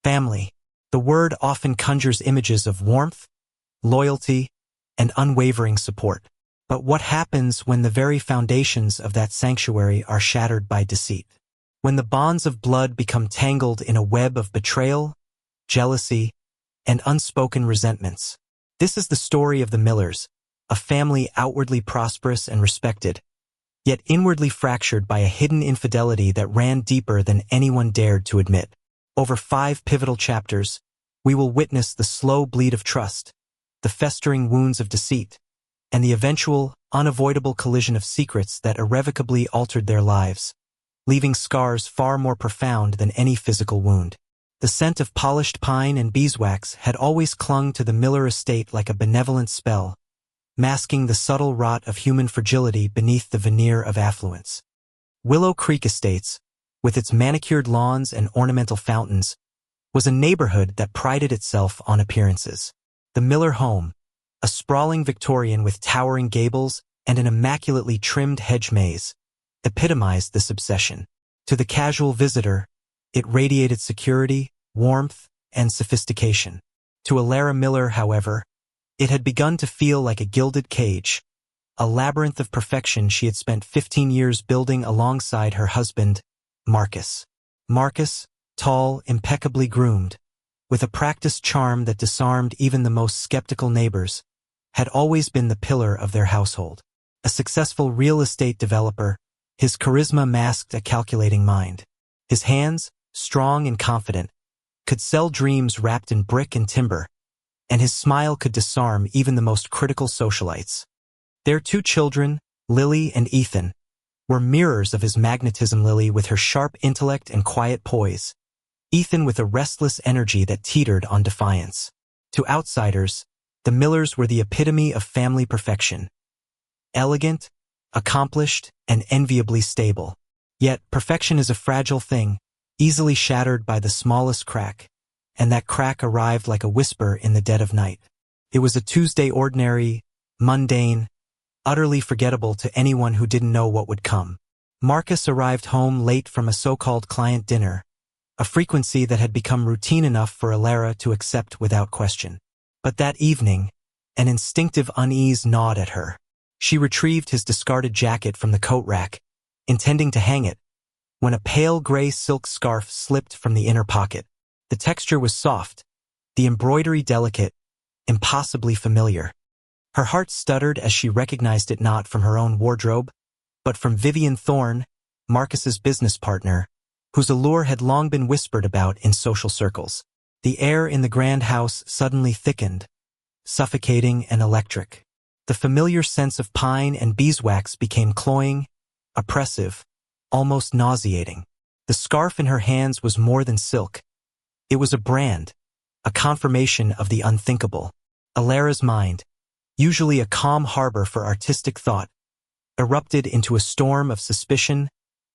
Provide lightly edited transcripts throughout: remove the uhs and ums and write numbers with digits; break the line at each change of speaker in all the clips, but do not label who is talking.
Family. The word often conjures images of warmth, loyalty, and unwavering support. But what happens when the very foundations of that sanctuary are shattered by deceit? When the bonds of blood become tangled in a web of betrayal, jealousy, and unspoken resentments. This is the story of the Millers, a family outwardly prosperous and respected, yet inwardly fractured by a hidden infidelity that ran deeper than anyone dared to admit. Over 5 pivotal chapters, we will witness the slow bleed of trust, the festering wounds of deceit, and the eventual, unavoidable collision of secrets that irrevocably altered their lives, leaving scars far more profound than any physical wound. The scent of polished pine and beeswax had always clung to the Miller estate like a benevolent spell, masking the subtle rot of human fragility beneath the veneer of affluence. Willow Creek Estates, with its manicured lawns and ornamental fountains, was a neighborhood that prided itself on appearances. The Miller home, a sprawling Victorian with towering gables and an immaculately trimmed hedge maze, epitomized this obsession. To the casual visitor, it radiated security, warmth, and sophistication. To Alara Miller, however, it had begun to feel like a gilded cage, a labyrinth of perfection she had spent 15 years building alongside her husband, Marcus. Marcus, tall, impeccably groomed, with a practiced charm that disarmed even the most skeptical neighbors, had always been the pillar of their household. A successful real estate developer, his charisma masked a calculating mind. His hands, strong and confident, could sell dreams wrapped in brick and timber, and his smile could disarm even the most critical socialites. Their 2 children, Lily and Ethan, were mirrors of his magnetism. Lily with her sharp intellect and quiet poise, Ethan with a restless energy that teetered on defiance. To outsiders, the Millers were the epitome of family perfection. Elegant, accomplished, and enviably stable. Yet, perfection is a fragile thing, easily shattered by the smallest crack, and that crack arrived like a whisper in the dead of night. It was a Tuesday, ordinary, mundane, utterly forgettable to anyone who didn't know what would come. Marcus arrived home late from a so-called client dinner, a frequency that had become routine enough for Alara to accept without question. But that evening, an instinctive unease gnawed at her. She retrieved his discarded jacket from the coat rack, intending to hang it, when a pale gray silk scarf slipped from the inner pocket. The texture was soft, the embroidery delicate, impossibly familiar. Her heart stuttered as she recognized it not from her own wardrobe, but from Vivian Thorne, Marcus's business partner, whose allure had long been whispered about in social circles. The air in the grand house suddenly thickened, suffocating and electric. The familiar sense of pine and beeswax became cloying, oppressive, almost nauseating. The scarf in her hands was more than silk. It was a brand, a confirmation of the unthinkable. Alara's mind, usually a calm harbor for artistic thought, erupted into a storm of suspicion,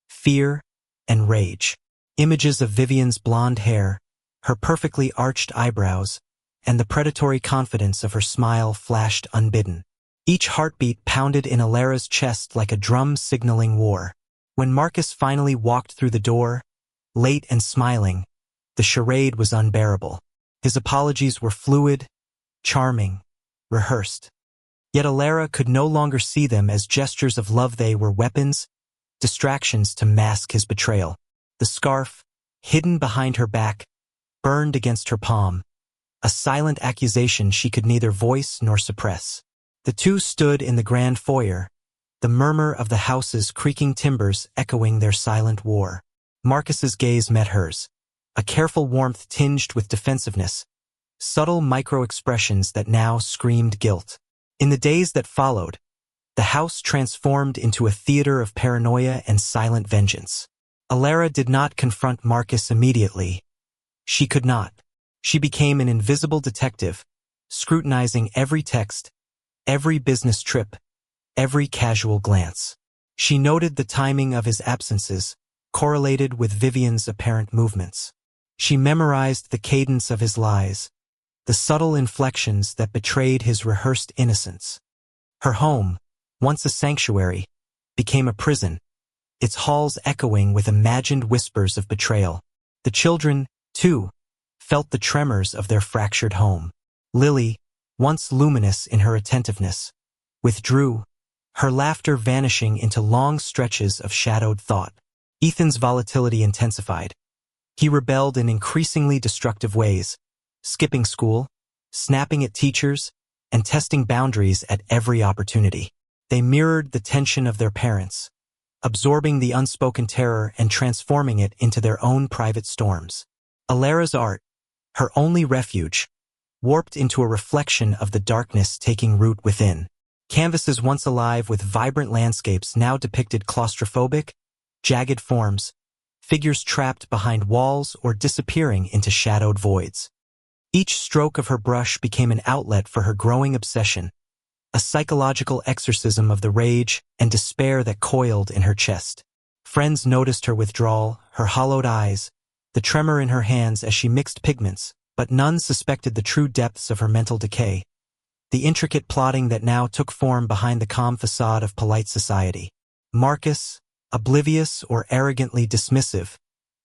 fear, and rage. Images of Vivian's blonde hair, her perfectly arched eyebrows, and the predatory confidence of her smile flashed unbidden. Each heartbeat pounded in Alara's chest like a drum signaling war. When Marcus finally walked through the door, late and smiling, the charade was unbearable. His apologies were fluid, charming, rehearsed. Yet Alara could no longer see them as gestures of love. They were weapons, distractions to mask his betrayal. The scarf, hidden behind her back, burned against her palm, a silent accusation she could neither voice nor suppress. The two stood in the grand foyer, the murmur of the house's creaking timbers echoing their silent war. Marcus's gaze met hers, a careful warmth tinged with defensiveness, subtle micro-expressions that now screamed guilt. In the days that followed, the house transformed into a theater of paranoia and silent vengeance. Alara did not confront Marcus immediately. She could not. She became an invisible detective, scrutinizing every text, every business trip, every casual glance. She noted the timing of his absences, correlated with Vivian's apparent movements. She memorized the cadence of his lies, the subtle inflections that betrayed his rehearsed innocence. Her home, once a sanctuary, became a prison, its halls echoing with imagined whispers of betrayal. The children, too, felt the tremors of their fractured home. Lily, once luminous in her attentiveness, withdrew, her laughter vanishing into long stretches of shadowed thought. Ethan's volatility intensified. He rebelled in increasingly destructive ways, skipping school, snapping at teachers, and testing boundaries at every opportunity. They mirrored the tension of their parents, absorbing the unspoken terror and transforming it into their own private storms. Alara's art, her only refuge, warped into a reflection of the darkness taking root within. Canvases once alive with vibrant landscapes now depicted claustrophobic, jagged forms, figures trapped behind walls or disappearing into shadowed voids. Each stroke of her brush became an outlet for her growing obsession, a psychological exorcism of the rage and despair that coiled in her chest. Friends noticed her withdrawal, her hollowed eyes, the tremor in her hands as she mixed pigments, but none suspected the true depths of her mental decay, the intricate plotting that now took form behind the calm facade of polite society. Marcus, oblivious or arrogantly dismissive,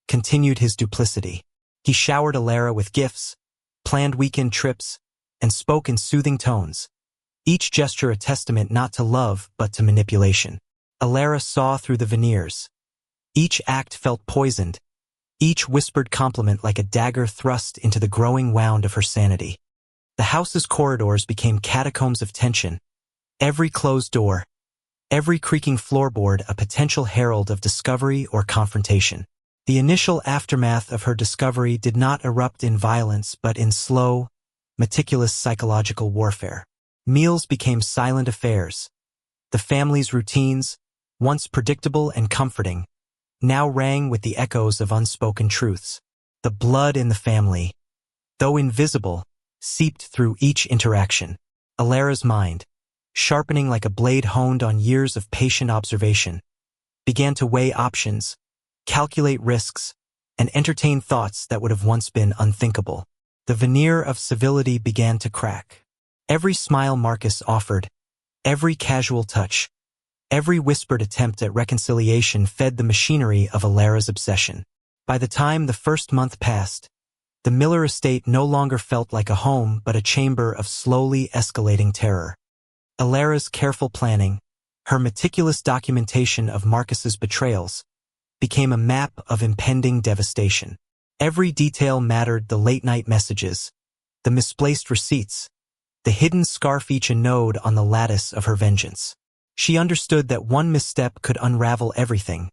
continued his duplicity. He showered Alara with gifts, planned weekend trips, and spoke in soothing tones, each gesture a testament not to love but to manipulation. Alara saw through the veneers. Each act felt poisoned, each whispered compliment like a dagger thrust into the growing wound of her sanity. The house's corridors became catacombs of tension, every closed door, every creaking floorboard a potential herald of discovery or confrontation. The initial aftermath of her discovery did not erupt in violence but in slow, meticulous psychological warfare. Meals became silent affairs. The family's routines, once predictable and comforting, now rang with the echoes of unspoken truths. The blood in the family, though invisible, seeped through each interaction. Alara's mind, sharpening like a blade honed on years of patient observation, began to weigh options, calculate risks, and entertain thoughts that would have once been unthinkable. The veneer of civility began to crack. Every smile Marcus offered, every casual touch, every whispered attempt at reconciliation fed the machinery of Alara's obsession. By the time the first month passed, the Miller estate no longer felt like a home but a chamber of slowly escalating terror. Alara's careful planning, her meticulous documentation of Marcus's betrayals, became a map of impending devastation. Every detail mattered: the late-night messages, the misplaced receipts, the hidden scarf, each a node on the lattice of her vengeance. She understood that one misstep could unravel everything,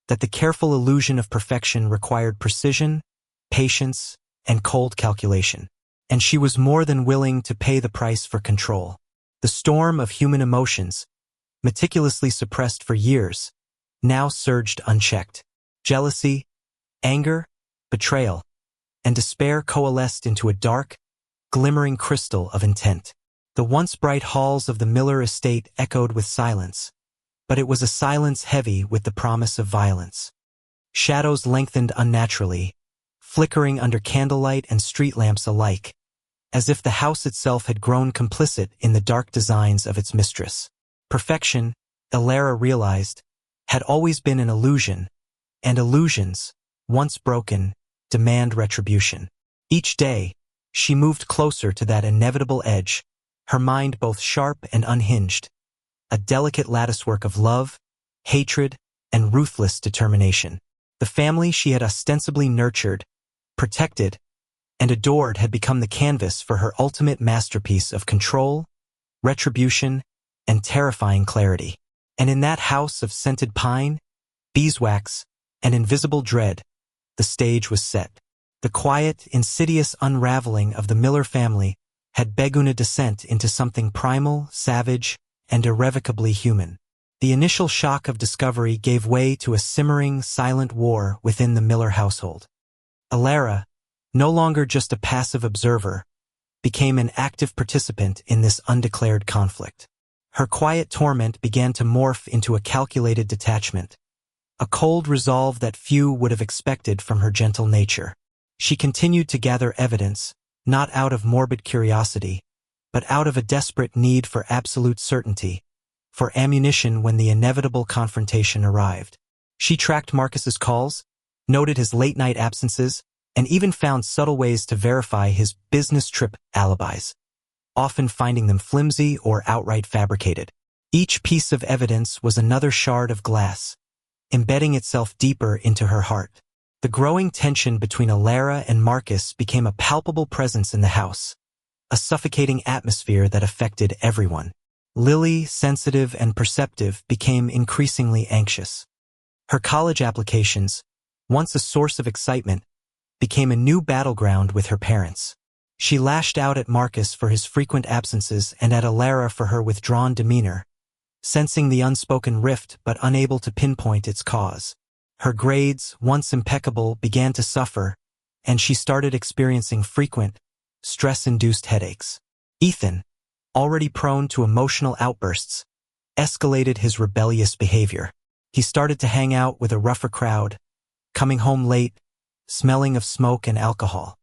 that the careful illusion of perfection required precision, patience, and cold calculation. And she was more than willing to pay the price for control. The storm of human emotions, meticulously suppressed for years, now surged unchecked. Jealousy, anger, betrayal, and despair coalesced into a dark, glimmering crystal of intent. The once bright halls of the Miller estate echoed with silence, but it was a silence heavy with the promise of violence. Shadows lengthened unnaturally, flickering under candlelight and street lamps alike, as if the house itself had grown complicit in the dark designs of its mistress. Perfection, Alara realized, had always been an illusion, and illusions, once broken, demand retribution. Each day, she moved closer to that inevitable edge, her mind both sharp and unhinged, a delicate latticework of love, hatred, and ruthless determination. The family she had ostensibly nurtured, protected, and adored had become the canvas for her ultimate masterpiece of control, retribution, and terrifying clarity. And in that house of scented pine, beeswax, and invisible dread, the stage was set. The quiet, insidious unraveling of the Miller family had begun a descent into something primal, savage, and irrevocably human. The initial shock of discovery gave way to a simmering, silent war within the Miller household. Alara, no longer just a passive observer, became an active participant in this undeclared conflict. Her quiet torment began to morph into a calculated detachment, a cold resolve that few would have expected from her gentle nature. She continued to gather evidence, not out of morbid curiosity, but out of a desperate need for absolute certainty, for ammunition when the inevitable confrontation arrived. She tracked Marcus's calls, noted his late-night absences, and even found subtle ways to verify his business trip alibis, often finding them flimsy or outright fabricated. Each piece of evidence was another shard of glass, embedding itself deeper into her heart. The growing tension between Alara and Marcus became a palpable presence in the house, a suffocating atmosphere that affected everyone. Lily, sensitive and perceptive, became increasingly anxious. Her college applications, once a source of excitement, became a new battleground with her parents. She lashed out at Marcus for his frequent absences and at Alara for her withdrawn demeanor, sensing the unspoken rift but unable to pinpoint its cause. Her grades, once impeccable, began to suffer, and she started experiencing frequent, stress-induced headaches. Ethan, already prone to emotional outbursts, escalated his rebellious behavior. He started to hang out with a rougher crowd, coming home late, smelling of smoke and alcohol.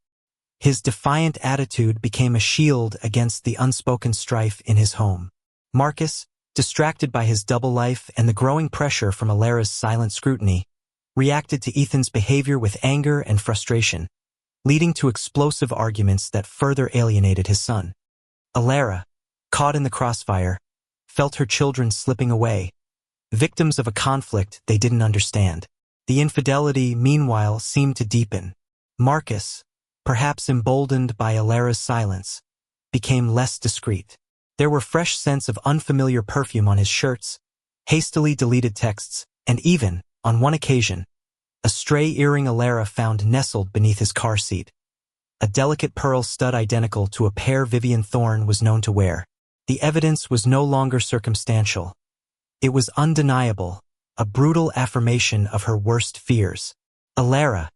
His defiant attitude became a shield against the unspoken strife in his home. Marcus, distracted by his double life and the growing pressure from Alara's silent scrutiny, reacted to Ethan's behavior with anger and frustration, leading to explosive arguments that further alienated his son. Alara, caught in the crossfire, felt her children slipping away, victims of a conflict they didn't understand. The infidelity, meanwhile, seemed to deepen. Marcus, perhaps emboldened by Alara's silence, became less discreet. There were fresh scents of unfamiliar perfume on his shirts, hastily deleted texts, and even, on one occasion, a stray earring Alara found nestled beneath his car seat. A delicate pearl stud identical to a pair Vivian Thorne was known to wear. The evidence was no longer circumstantial. It was undeniable, a brutal affirmation of her worst fears. Alara,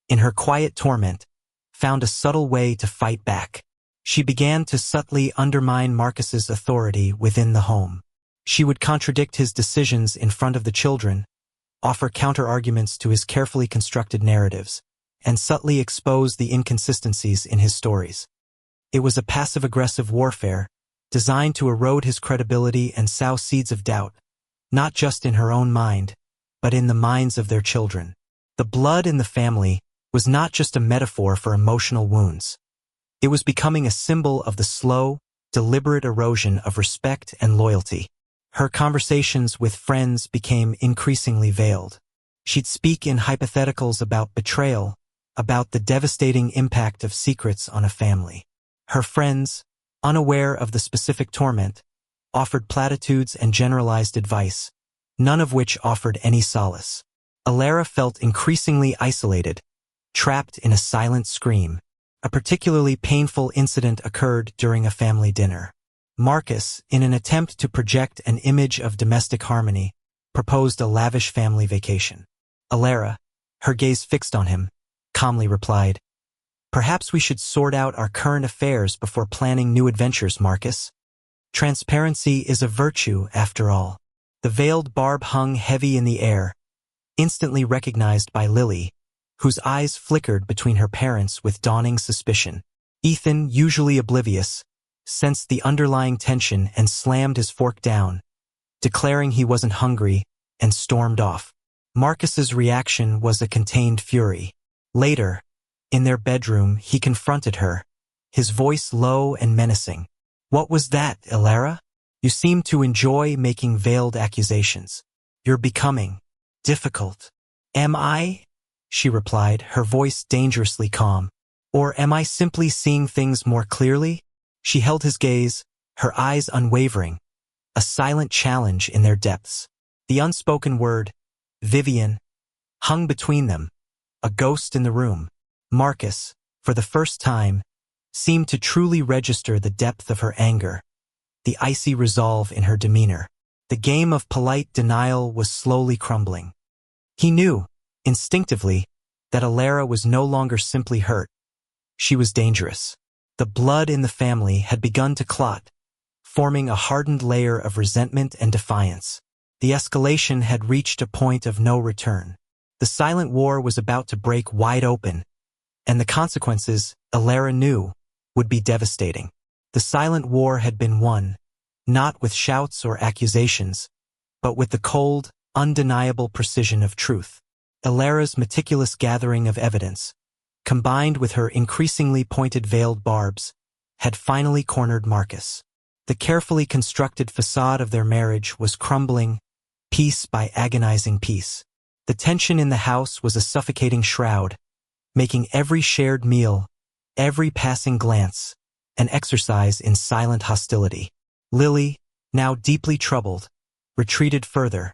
in her quiet torment, found a subtle way to fight back. She began to subtly undermine Marcus's authority within the home. She would contradict his decisions in front of the children, offer counter-arguments to his carefully constructed narratives, and subtly expose the inconsistencies in his stories. It was a passive-aggressive warfare, designed to erode his credibility and sow seeds of doubt, not just in her own mind, but in the minds of their children. The blood in the family was not just a metaphor for emotional wounds. It was becoming a symbol of the slow, deliberate erosion of respect and loyalty. Her conversations with friends became increasingly veiled. She'd speak in hypotheticals about betrayal, about the devastating impact of secrets on a family. Her friends, unaware of the specific torment, offered platitudes and generalized advice, none of which offered any solace. Alara felt increasingly isolated, trapped in a silent scream. A particularly painful incident occurred during a family dinner. Marcus, in an attempt to project an image of domestic harmony, proposed a lavish family vacation. Alara, her gaze fixed on him, calmly replied, "Perhaps we should sort out our current affairs before planning new adventures, Marcus. Transparency is a virtue, after all." The veiled barb hung heavy in the air, instantly recognized by Lily, whose eyes flickered between her parents with dawning suspicion. Ethan, usually oblivious, sensed the underlying tension and slammed his fork down, declaring he wasn't hungry, and stormed off. Marcus's reaction was a contained fury. Later, in their bedroom, he confronted her, his voice low and menacing. "What was that, Alara? You seem to enjoy making veiled accusations. You're becoming difficult." "Am I?" she replied, her voice dangerously calm. "Or am I simply seeing things more clearly?" She held his gaze, her eyes unwavering, a silent challenge in their depths. The unspoken word, Vivian, hung between them, a ghost in the room. Marcus, for the first time, seemed to truly register the depth of her anger, the icy resolve in her demeanor. The game of polite denial was slowly crumbling. He knew, instinctively, that Alara was no longer simply hurt. She was dangerous. The blood in the family had begun to clot, forming a hardened layer of resentment and defiance. The escalation had reached a point of no return. The silent war was about to break wide open, and the consequences, Alara knew, would be devastating. The silent war had been won, not with shouts or accusations, but with the cold, undeniable precision of truth. Alara's meticulous gathering of evidence, combined with her increasingly pointed veiled barbs, had finally cornered Marcus. The carefully constructed facade of their marriage was crumbling, piece by agonizing piece. The tension in the house was a suffocating shroud, making every shared meal, every passing glance, an exercise in silent hostility. Lily, now deeply troubled, retreated further,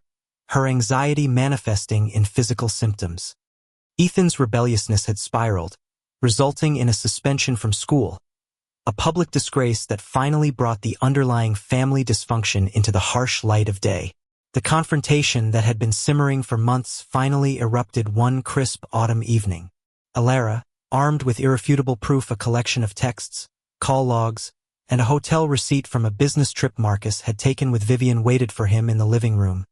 her anxiety manifesting in physical symptoms. Ethan's rebelliousness had spiraled, resulting in a suspension from school, a public disgrace that finally brought the underlying family dysfunction into the harsh light of day. The confrontation that had been simmering for months finally erupted one crisp autumn evening. Alara, armed with irrefutable proof, a collection of texts, call logs, and a hotel receipt from a business trip Marcus had taken with Vivian, waited for him in the living room.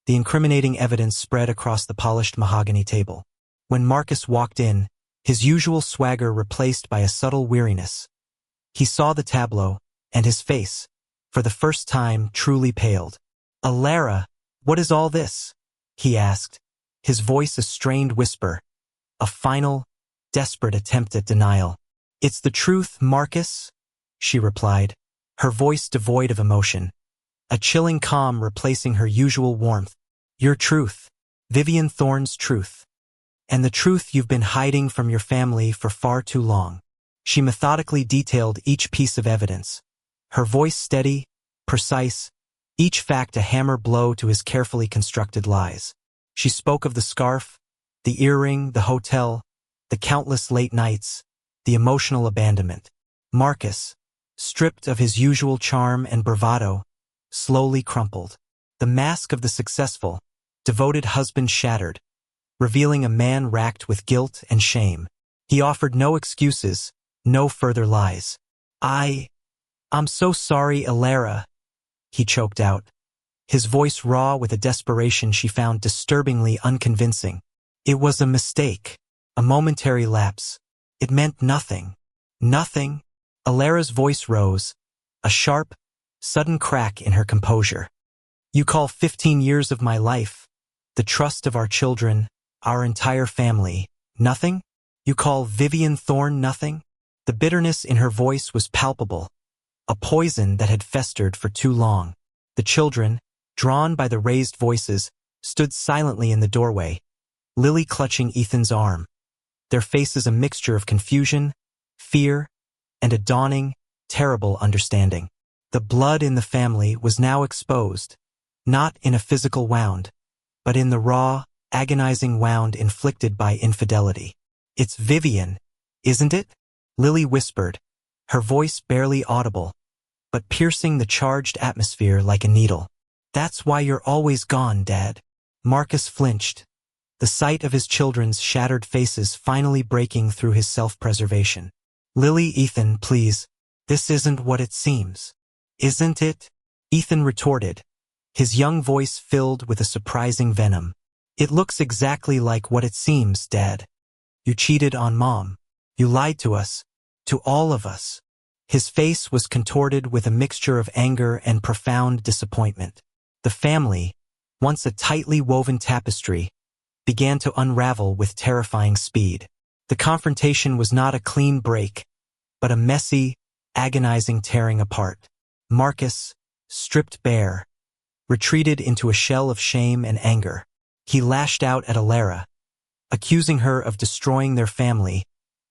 The incriminating evidence spread across the polished mahogany table. When Marcus walked in, his usual swagger replaced by a subtle weariness, he saw the tableau, and his face, for the first time, truly paled. "Alara, what is all this?" he asked, his voice a strained whisper, a final, desperate attempt at denial. "It's the truth, Marcus," she replied, her voice devoid of emotion, a chilling calm replacing her usual warmth. "Your truth, Vivian Thorne's truth. And the truth you've been hiding from your family for far too long." She methodically detailed each piece of evidence, her voice steady, precise, each fact a hammer blow to his carefully constructed lies. She spoke of the scarf, the earring, the hotel, the countless late nights, the emotional abandonment. Marcus, stripped of his usual charm and bravado, slowly crumpled. The mask of the successful, devoted husband shattered, revealing a man racked with guilt and shame. He offered no excuses, no further lies. I'm so sorry, Alara," he choked out, his voice raw with a desperation she found disturbingly unconvincing. "It was a mistake, a momentary lapse. It meant nothing." "Nothing?" Alara's voice rose, a sharp, sudden crack in her composure. "You call 15 years of my life, the trust of our children, our entire family, nothing? You call Vivian Thorne nothing?" The bitterness in her voice was palpable, a poison that had festered for too long. The children, drawn by the raised voices, stood silently in the doorway, Lily clutching Ethan's arm, their faces a mixture of confusion, fear, and a dawning, terrible understanding. The blood in the family was now exposed, not in a physical wound, but in the raw, agonizing wound inflicted by infidelity. "It's Vivian, isn't it?" Lily whispered, her voice barely audible, but piercing the charged atmosphere like a needle. "That's why you're always gone, Dad." Marcus flinched, the sight of his children's shattered faces finally breaking through his self-preservation. "Lily, Ethan, please, this isn't what it seems. Isn't it?" Ethan retorted, his young voice filled with a surprising venom. "It looks exactly like what it seems, Dad. You cheated on Mom. You lied to us, to all of us." His face was contorted with a mixture of anger and profound disappointment. The family, once a tightly woven tapestry, began to unravel with terrifying speed. The confrontation was not a clean break, but a messy, agonizing tearing apart. Marcus, stripped bare, retreated into a shell of shame and anger. He lashed out at Alara, accusing her of destroying their family,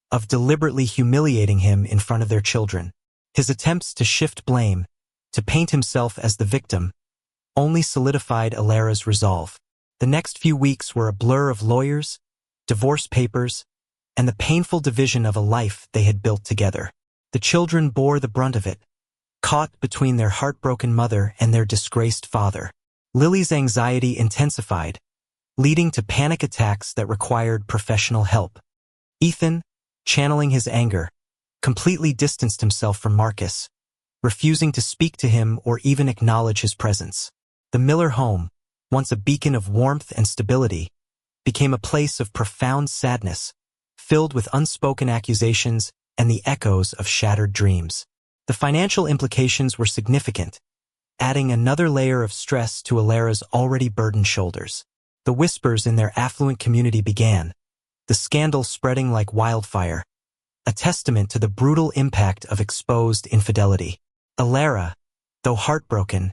of deliberately humiliating him in front of their children. His attempts to shift blame, to paint himself as the victim, only solidified Alara's resolve. The next few weeks were a blur of lawyers, divorce papers, and the painful division of a life they had built together. The children bore the brunt of it, caught between their heartbroken mother and their disgraced father. Lily's anxiety intensified, leading to panic attacks that required professional help. Ethan, channeling his anger, completely distanced himself from Marcus, refusing to speak to him or even acknowledge his presence. The Miller home, once a beacon of warmth and stability, became a place of profound sadness, filled with unspoken accusations and the echoes of shattered dreams. The financial implications were significant, adding another layer of stress to Alara's already burdened shoulders. The whispers in their affluent community began, the scandal spreading like wildfire, a testament to the brutal impact of exposed infidelity. Alara, though heartbroken,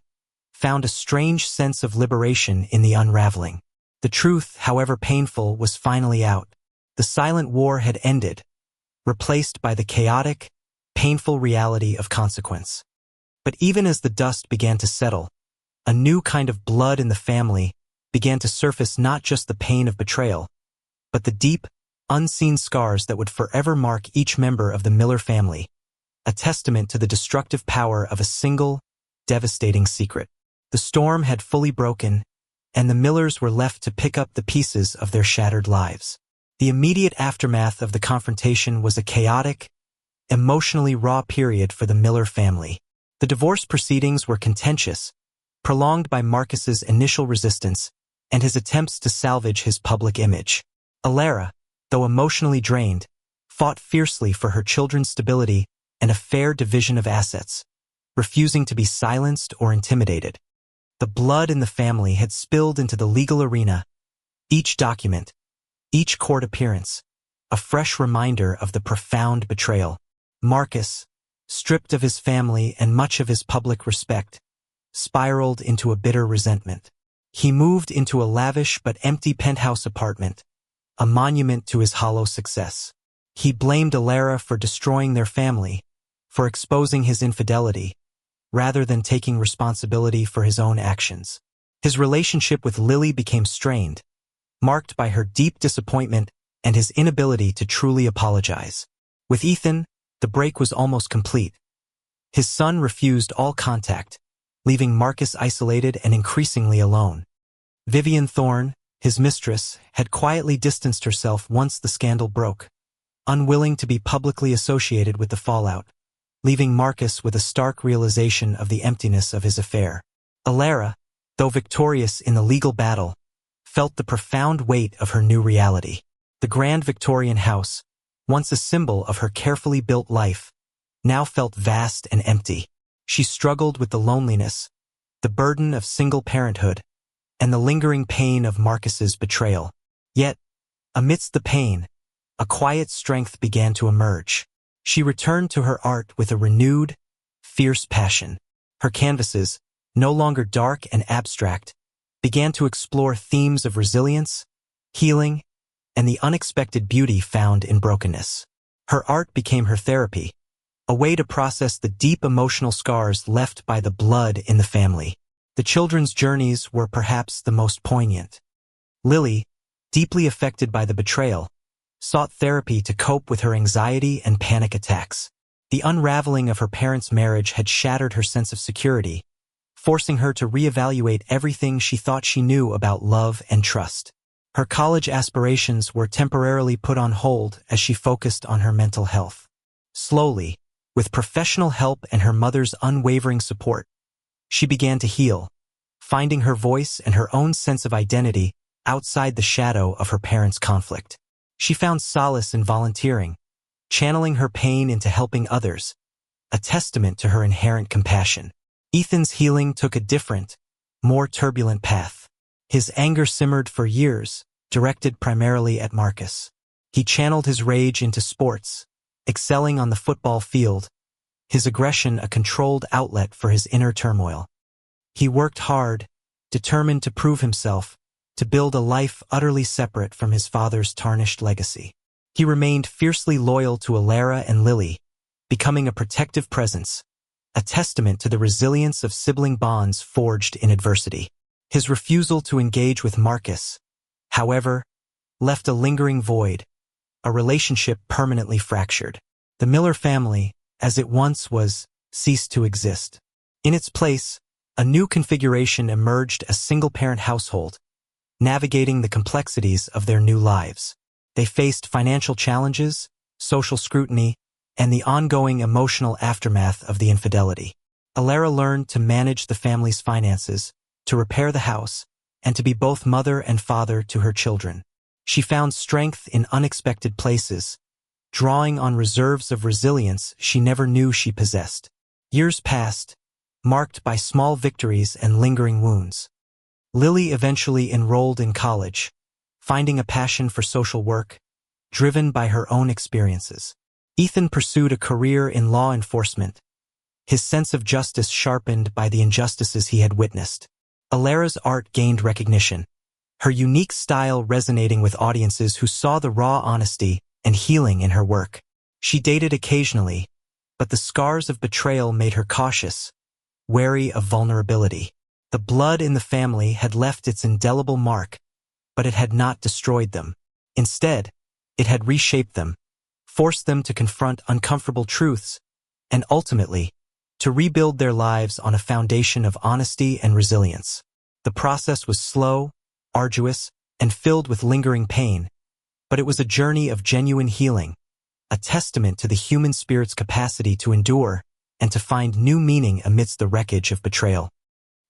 found a strange sense of liberation in the unraveling. The truth, however painful, was finally out. The silent war had ended, replaced by the chaotic, painful reality of consequence. But even as the dust began to settle, a new kind of blood in the family began to surface, not just the pain of betrayal, but the deep, unseen scars that would forever mark each member of the Miller family, a testament to the destructive power of a single, devastating secret. The storm had fully broken, and the Millers were left to pick up the pieces of their shattered lives. The immediate aftermath of the confrontation was a chaotic, emotionally raw period for the Miller family. The divorce proceedings were contentious, prolonged by Marcus's initial resistance and his attempts to salvage his public image. Alara, though emotionally drained, fought fiercely for her children's stability and a fair division of assets, refusing to be silenced or intimidated. The blood in the family had spilled into the legal arena, each document, each court appearance, a fresh reminder of the profound betrayal. Marcus, stripped of his family and much of his public respect, spiraled into a bitter resentment. He moved into a lavish but empty penthouse apartment, a monument to his hollow success. He blamed Alara for destroying their family, for exposing his infidelity, rather than taking responsibility for his own actions. His relationship with Lily became strained, marked by her deep disappointment and his inability to truly apologize. With Ethan, the break was almost complete. His son refused all contact, leaving Marcus isolated and increasingly alone. Vivian Thorne, his mistress, had quietly distanced herself once the scandal broke, unwilling to be publicly associated with the fallout, leaving Marcus with a stark realization of the emptiness of his affair. Alara, though victorious in the legal battle, felt the profound weight of her new reality. The grand Victorian house, once a symbol of her carefully built life, now felt vast and empty. She struggled with the loneliness, the burden of single parenthood, and the lingering pain of Marcus's betrayal. Yet, amidst the pain, a quiet strength began to emerge. She returned to her art with a renewed, fierce passion. Her canvases, no longer dark and abstract, began to explore themes of resilience, healing, and the unexpected beauty found in brokenness. Her art became her therapy, a way to process the deep emotional scars left by the blood in the family. The children's journeys were perhaps the most poignant. Lily, deeply affected by the betrayal, sought therapy to cope with her anxiety and panic attacks. The unraveling of her parents' marriage had shattered her sense of security, forcing her to reevaluate everything she thought she knew about love and trust. Her college aspirations were temporarily put on hold as she focused on her mental health. Slowly, with professional help and her mother's unwavering support, she began to heal, finding her voice and her own sense of identity outside the shadow of her parents' conflict. She found solace in volunteering, channeling her pain into helping others, a testament to her inherent compassion. Ethan's healing took a different, more turbulent path. His anger simmered for years, directed primarily at Marcus. He channeled his rage into sports, excelling on the football field, his aggression a controlled outlet for his inner turmoil. He worked hard, determined to prove himself, to build a life utterly separate from his father's tarnished legacy. He remained fiercely loyal to Alara and Lily, becoming a protective presence, a testament to the resilience of sibling bonds forged in adversity. His refusal to engage with Marcus, however, left a lingering void, a relationship permanently fractured. The Miller family, as it once was, ceased to exist. In its place, a new configuration emerged, a single-parent household, navigating the complexities of their new lives. They faced financial challenges, social scrutiny, and the ongoing emotional aftermath of the infidelity. Alara learned to manage the family's finances, to repair the house, and to be both mother and father to her children. She found strength in unexpected places, drawing on reserves of resilience she never knew she possessed. Years passed, marked by small victories and lingering wounds. Lily eventually enrolled in college, finding a passion for social work, driven by her own experiences. Ethan pursued a career in law enforcement, his sense of justice sharpened by the injustices he had witnessed. Alara's art gained recognition, her unique style resonating with audiences who saw the raw honesty and healing in her work. She dated occasionally, but the scars of betrayal made her cautious, wary of vulnerability. The blood in the family had left its indelible mark, but it had not destroyed them. Instead, it had reshaped them, forced them to confront uncomfortable truths, and ultimately, to rebuild their lives on a foundation of honesty and resilience. The process was slow, arduous, and filled with lingering pain, but it was a journey of genuine healing, a testament to the human spirit's capacity to endure and to find new meaning amidst the wreckage of betrayal.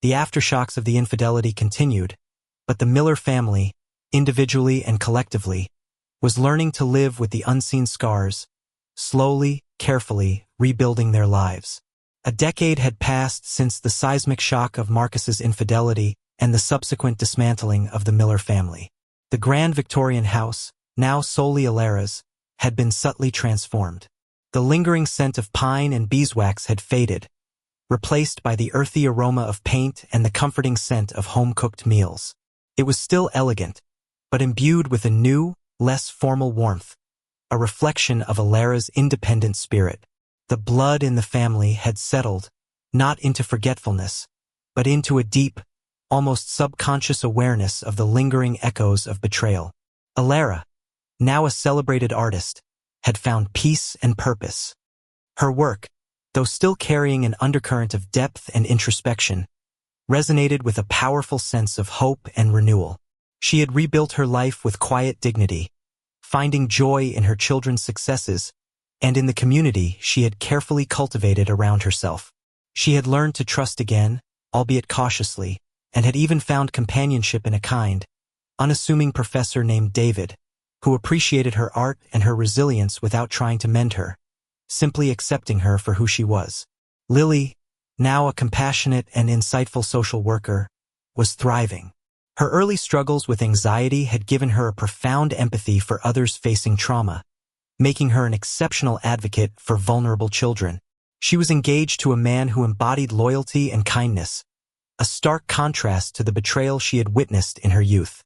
The aftershocks of the infidelity continued, but the Miller family, individually and collectively, was learning to live with the unseen scars, slowly, carefully rebuilding their lives. A decade had passed since the seismic shock of Marcus's infidelity and the subsequent dismantling of the Miller family. The grand Victorian house, now solely Alara's, had been subtly transformed. The lingering scent of pine and beeswax had faded, replaced by the earthy aroma of paint and the comforting scent of home-cooked meals. It was still elegant, but imbued with a new, less formal warmth, a reflection of Alara's independent spirit. The blood in the family had settled, not into forgetfulness, but into a deep, almost subconscious awareness of the lingering echoes of betrayal. Alara, now a celebrated artist, had found peace and purpose. Her work, though still carrying an undercurrent of depth and introspection, resonated with a powerful sense of hope and renewal. She had rebuilt her life with quiet dignity, finding joy in her children's successes and in the community she had carefully cultivated around herself. She had learned to trust again, albeit cautiously, and had even found companionship in a kind, unassuming professor named David, who appreciated her art and her resilience without trying to mend her, simply accepting her for who she was. Lily, now a compassionate and insightful social worker, was thriving. Her early struggles with anxiety had given her a profound empathy for others facing trauma, making her an exceptional advocate for vulnerable children. She was engaged to a man who embodied loyalty and kindness, a stark contrast to the betrayal she had witnessed in her youth.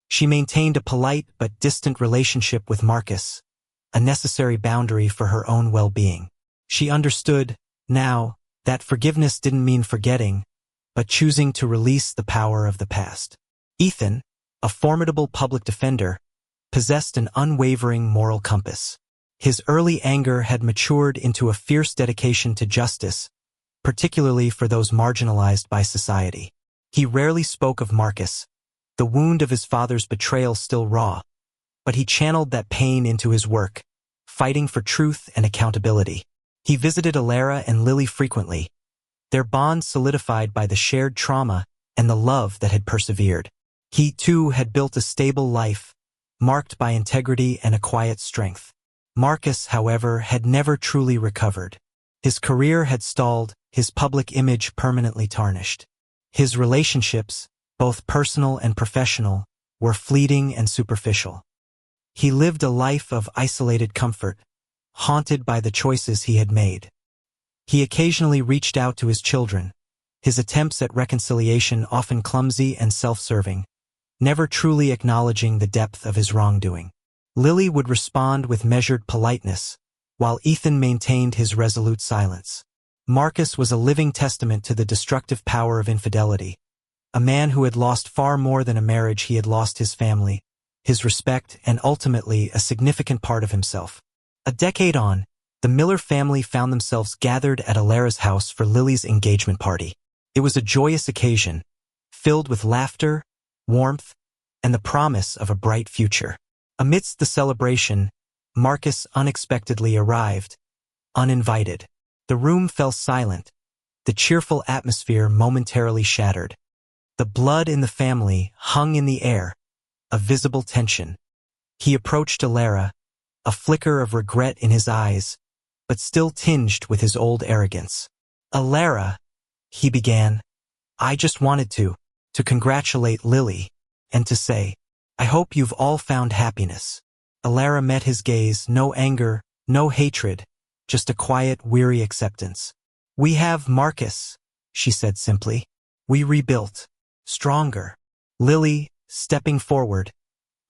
She maintained a polite but distant relationship with Marcus, a necessary boundary for her own well-being. She understood, now, that forgiveness didn't mean forgetting, but choosing to release the power of the past. Ethan, a formidable public defender, possessed an unwavering moral compass. His early anger had matured into a fierce dedication to justice, particularly for those marginalized by society. He rarely spoke of Marcus, the wound of his father's betrayal still raw, but he channeled that pain into his work, fighting for truth and accountability. He visited Alara and Lily frequently, their bond solidified by the shared trauma and the love that had persevered. He, too, had built a stable life, marked by integrity and a quiet strength. Marcus, however, had never truly recovered. His career had stalled, his public image permanently tarnished. His relationships, both personal and professional, were fleeting and superficial. He lived a life of isolated comfort, haunted by the choices he had made. He occasionally reached out to his children, his attempts at reconciliation often clumsy and self-serving, never truly acknowledging the depth of his wrongdoing. Lily would respond with measured politeness, while Ethan maintained his resolute silence. Marcus was a living testament to the destructive power of infidelity. A man who had lost far more than a marriage, he had lost his family, his respect, and ultimately a significant part of himself. A decade on, the Miller family found themselves gathered at Alara's house for Lily's engagement party. It was a joyous occasion, filled with laughter, warmth, and the promise of a bright future. Amidst the celebration, Marcus unexpectedly arrived, uninvited. The room fell silent, the cheerful atmosphere momentarily shattered. The blood in the family hung in the air, a visible tension. He approached Alara, a flicker of regret in his eyes, but still tinged with his old arrogance. "Alara," he began, "I just wanted to congratulate Lily, and to say, I hope you've all found happiness." Alara met his gaze, no anger, no hatred, just a quiet, weary acceptance. "We have Marcus," she said simply. "We rebuilt. Stronger." Lily, stepping forward,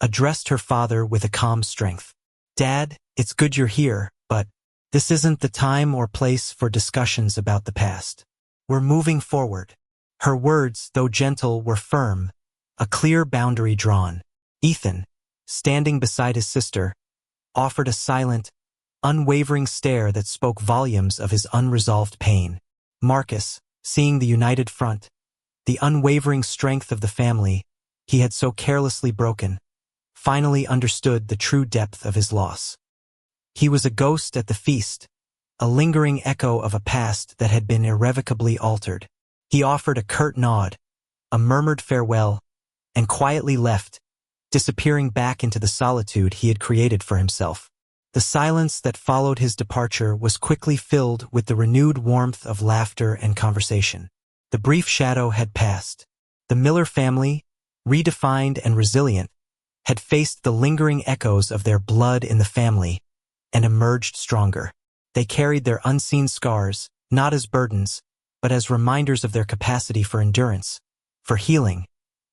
addressed her father with a calm strength. "Dad, it's good you're here, but this isn't the time or place for discussions about the past. We're moving forward." Her words, though gentle, were firm, a clear boundary drawn. Ethan, standing beside his sister, offered a silent, unwavering stare that spoke volumes of his unresolved pain. Marcus, seeing the united front, the unwavering strength of the family he had so carelessly broken, finally understood the true depth of his loss. He was a ghost at the feast, a lingering echo of a past that had been irrevocably altered. He offered a curt nod, a murmured farewell, and quietly left, disappearing back into the solitude he had created for himself. The silence that followed his departure was quickly filled with the renewed warmth of laughter and conversation. The brief shadow had passed. The Miller family, redefined and resilient, had faced the lingering echoes of their blood in the family and emerged stronger. They carried their unseen scars, not as burdens, but as reminders of their capacity for endurance, for healing,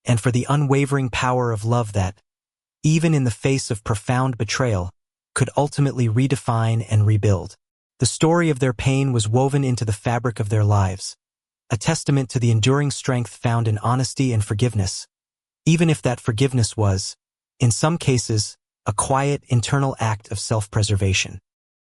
and for the unwavering power of love that, even in the face of profound betrayal, could ultimately redefine and rebuild. The story of their pain was woven into the fabric of their lives, a testament to the enduring strength found in honesty and forgiveness, even if that forgiveness was, in some cases, a quiet internal act of self-preservation.